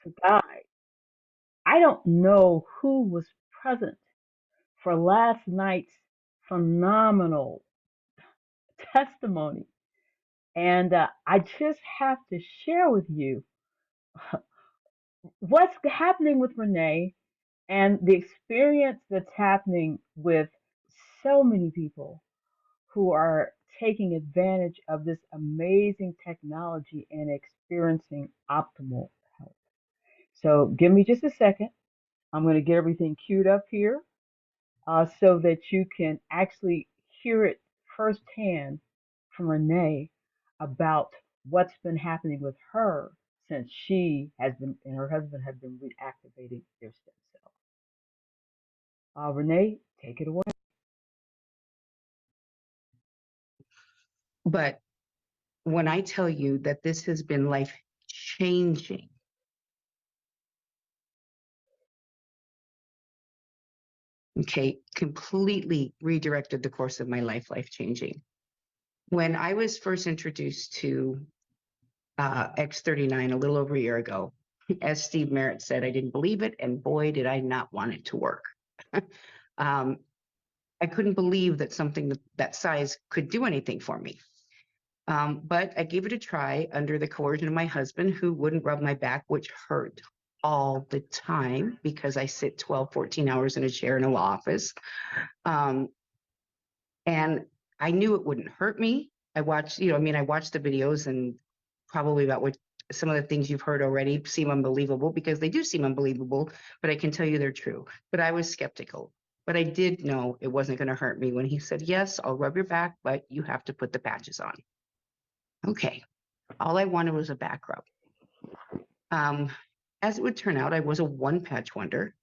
to guide. I don't know who was present for last night's phenomenal testimony. And I just have to share with you what's happening with Renee and the experience that's happening with so many people who are taking advantage of this amazing technology and experiencing optimal health. So give me just a second. I'm going to get everything queued up here so that you can actually hear it firsthand from Renee about what's been happening with her since she has been and her husband have been reactivating their stem cells. Renee, take it away. But when I tell you that this has been life changing, okay, completely redirected the course of my life changing. When I was first introduced to X39 a little over a year ago, as Steve Merritt said, I didn't believe it, and boy, did I not want it to work. um, I couldn't believe that something that size could do anything for me. But I gave it a try under the coercion of my husband, who wouldn't rub my back, which hurt all the time because I sit 12, 14 hours in a chair in a law office. Um, and I knew it wouldn't hurt me. I watched the videos, and probably about what some of the things you've heard already seem unbelievable, because they do seem unbelievable, but I can tell you they're true. But I was skeptical. But I did know it wasn't going to hurt me when he said, yes, I'll rub your back, but you have to put the patches on. Okay. All I wanted was a back rub. As it would turn out, I was a one patch wonder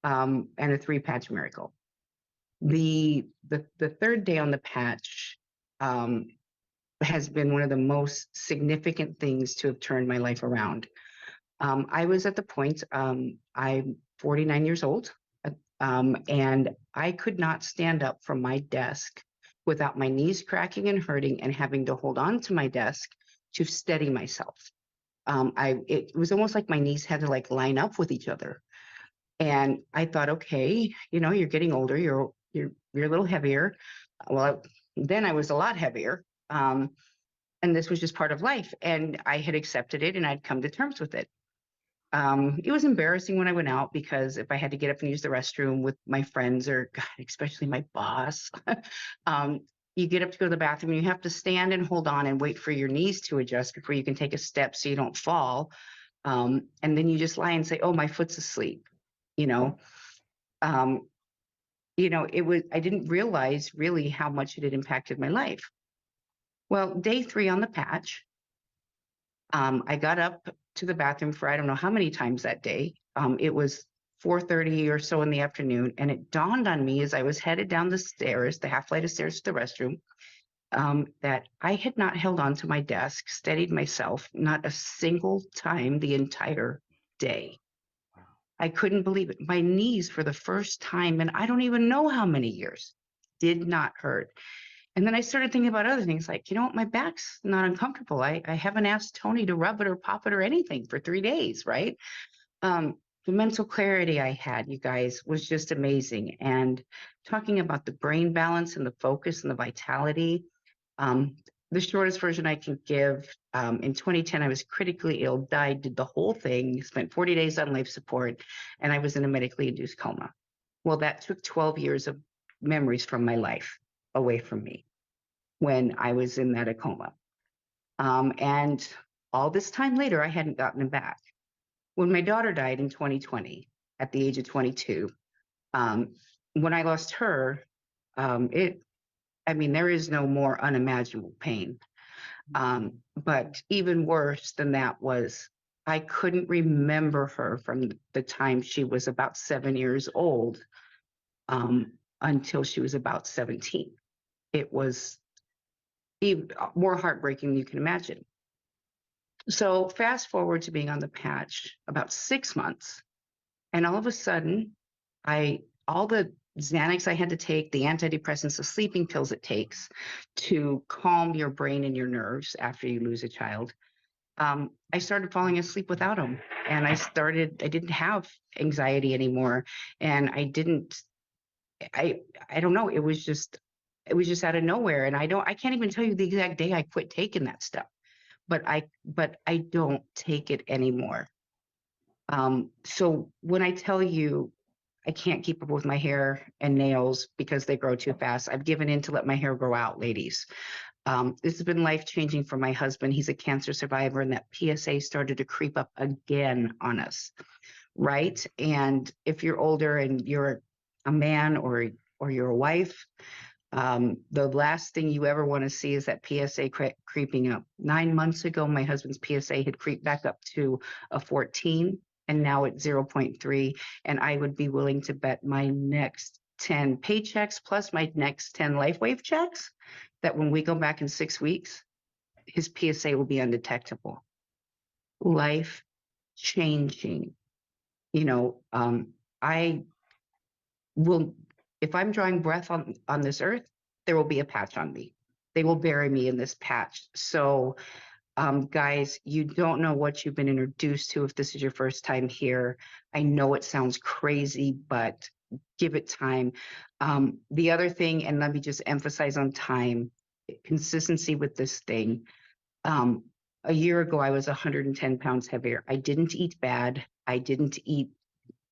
and a three patch miracle. The third day on the patch has been one of the most significant things to have turned my life around. I was at the point, I'm 49 years old, and I could not stand up from my desk without my knees cracking and hurting and having to hold on to my desk to steady myself. It was almost like my knees had to like line up with each other. And I thought, okay, you're getting older, you're a little heavier. Well, then I was a lot heavier. And this was just part of life. And I had accepted it and I'd come to terms with it. It was embarrassing when I went out, because if I had to get up and use the restroom with my friends, or God, especially my boss, you get up to go to the bathroom and you have to stand and hold on and wait for your knees to adjust before you can take a step so you don't fall. And then you just lie and say, oh, my foot's asleep. Um, I didn't realize really how much it had impacted my life. Well, day 3 on the patch, I got up to the bathroom for I don't know how many times that day. It was 4:30 or so in the afternoon, and it dawned on me as I was headed down the stairs, the half flight of stairs to the restroom, that I had not held on to my desk, steadied myself, not a single time the entire day. I couldn't believe it. My knees, for the first time in I don't even know how many years, did not hurt. And then I started thinking about other things, like, my back's not uncomfortable. I haven't asked Tony to rub it or pop it or anything for 3 days, right? The mental clarity I had, you guys, was just amazing. And talking about the brain balance and the focus and the vitality, the shortest version I can give, in 2010, I was critically ill, died, did the whole thing, spent 40 days on life support, and I was in a medically induced coma. Well, that took 12 years of memories from my life away from me when I was in that coma. And all this time later, I hadn't gotten them back. When my daughter died in 2020, at the age of 22, when I lost her, there is no more unimaginable pain. But even worse than that was I couldn't remember her from the time she was about 7 years old until she was about 17. It was even more heartbreaking than you can imagine. So fast forward to being on the patch about 6 months, and all of a sudden, all the Xanax I had to take, the antidepressants, the sleeping pills it takes to calm your brain and your nerves after you lose a child, I started falling asleep without them. And I didn't have anxiety anymore. And I, I don't know. It was just out of nowhere. And I can't even tell you the exact day I quit taking that stuff, but I don't take it anymore. So when I tell you I can't keep up with my hair and nails because they grow too fast, I've given in to let my hair grow out, ladies. This has been life changing for my husband. He's a cancer survivor, and that PSA started to creep up again on us, right? And if you're older and you're a man or you're a wife, the last thing you ever want to see is that PSA creeping up. 9 months ago, my husband's PSA had creeped back up to a 14, and now it's 0.3. And I would be willing to bet my next 10 paychecks plus my next 10 LifeWave checks that when we go back in 6 weeks, his PSA will be undetectable. Life changing. You know, I will, if I'm drawing breath on this earth, there will be a patch on me. They will bury me in this patch. So, guys, you don't know what you've been introduced to if this is your first time here. I know it sounds crazy, but give it time. The other thing, and let me just emphasize on time, consistency with this thing. Um, a year ago, I was 110 pounds heavier. I didn't eat bad. I didn't eat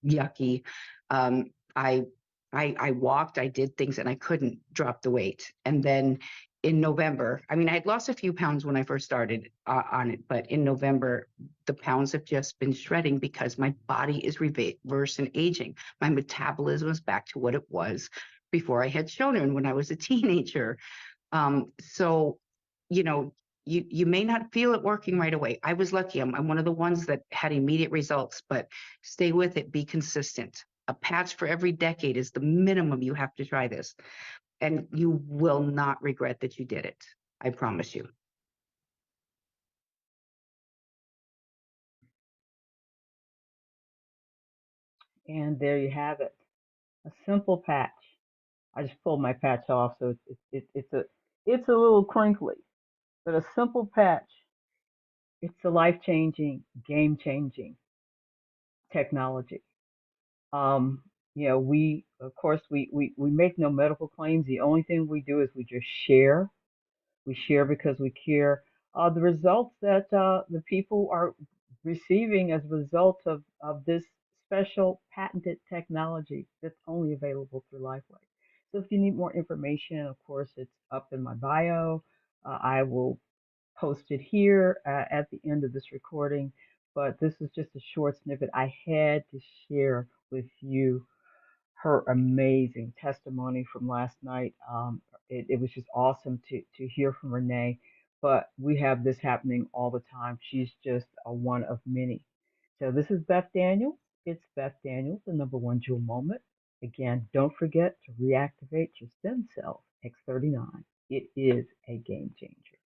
yucky. Um, I, I walked, I did things, and I couldn't drop the weight. And then in November, I mean, I had lost a few pounds when I first started on it, but in November, the pounds have just been shredding because my body is reversing aging. My metabolism is back to what it was before I had children when I was a teenager. So, you know, you may not feel it working right away. I was lucky. I'm one of the ones that had immediate results, but stay with it. Be consistent. A patch for every decade is the minimum you have to try this, and you will not regret that you did it. I promise you. And there you have it. A simple patch. I just pulled my patch off, so it's a little crinkly, but a simple patch. It's a life changing, game changing technology. Um, we of course we make no medical claims. The only thing we do is we just share. We share because we care. The results that the people are receiving as a result of this special patented technology that's only available through Lifeway. So if you need more information, of course, it's up in my bio. I will post it here at the end of this recording. But this is just a short snippet I had to share with you her amazing testimony from last night. It was just awesome to hear from Renee. But we have this happening all the time. She's just a one of many. So this is Beth Daniels. It's Beth Daniels, the number one jewel moment. Again, don't forget to reactivate your stem cells, X39. It is a game changer.